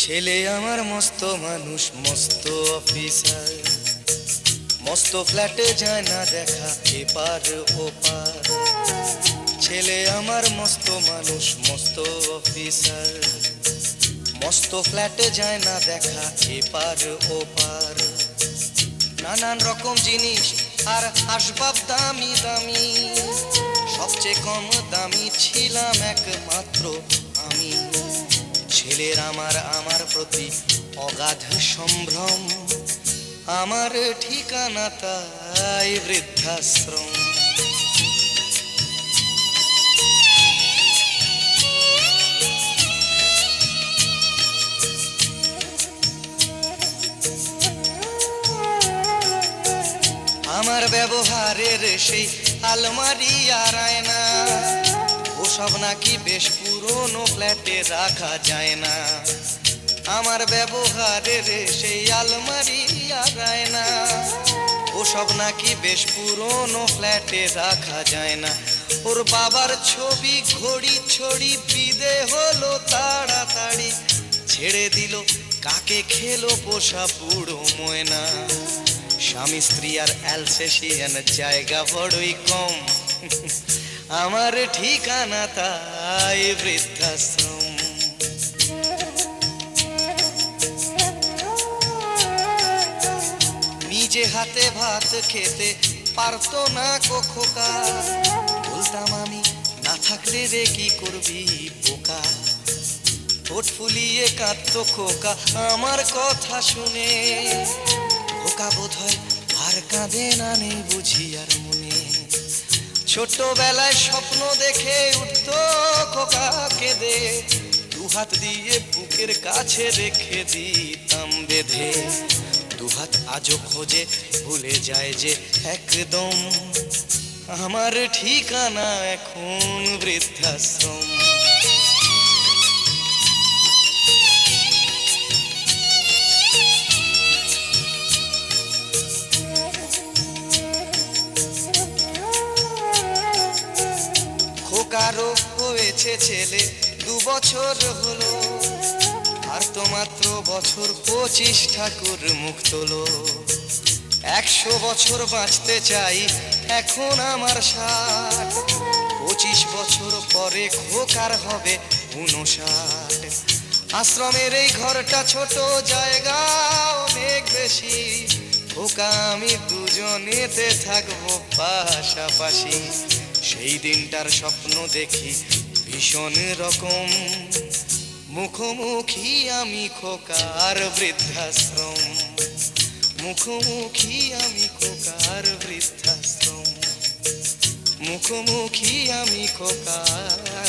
ছেলে আমার মস্ত মানুষ, মস্ত অফিসার, মস্ত ফ্ল্যাটে যায় না দেখা এপার ওপার। ছেলে আমার মস্ত মানুষ, মস্ত অফিসার, মস্ত ফ্ল্যাটে যায় না দেখা এপার ওপার। নানান রকম জিনিস আর আসবাব দামি দামি, সবচেয়ে কম দামি ছিলাম একমাত্র আমি। ছেলের আমার প্রতি অগাধ সম্ভ্রম, আমার ঠিকানা তাই বৃদ্ধাশ্রম। আমার ব্যবহারের সেই আলমারি আর আয়না, ওসব নাকি বেশ পুরনো ফ্ল্যাটে রাখা যায় না। আমার ব্যবহারের সেই আলমারি আর আয়না, ওসব নাকি বেশ পুরনো ফ্ল্যাটে রাখা যায় না। ওর বাবার ছবি ঘড়ি ছড়ি বিদে হলো তাড়াতাড়ি, ছেড়ে দিল কাকে খেলো পোষা বুড়ো ময়না। স্বামী স্ত্রী আর অ্যালসেশিয়ান জায়গা বড়ই কম, আমার ঠিকানা তাই বৃদ্ধাশ্রম। নিজে হাতে ভাত খেতে পারতো না খোকা, বলতাম আমি না থাকলে রে কি করবি বোকা। ঠোঁট ফুলিয়ে কাঁদতো খোকা আমার কথা শুনে, খোকা বোধহয় আর কাঁদে না, নেই বুঝি আর মনে। ছোটবেলায় স্বপ্ন দেখে উঠতো খোকা কেঁদে, দুহাত দিয়ে বুকের কাছে রেখে দিতাম বেঁধে। দুহাত আজও খোঁজে ভুলে যায় যে একদম, আমার ঠিকানা এখন বৃদ্ধাশ্রম। খোকারও হয়েছে ছেলে 2 বছর হলো, আর তো মাত্র বছর 25 ঠাকুর মুখ তোলো। 100 বছর বাঁচতে চাই এখন আমার 60, 25 বছর পরে খোকার হবে 59। আশ্রমের এই ঘরটা ছোট, জায়গা অনেক বেশি, খোকা আমি দুজনেতে থাকবো পাশাপাশি। সেই দিনটার স্বপ্ন দেখি ভীষণ রকম, মুখোমুখি আমি খোকার বৃদ্ধাশ্রম, মুখোমুখি আমি খোকার বৃদ্ধাশ্রম, মুখোমুখি আমি খোকার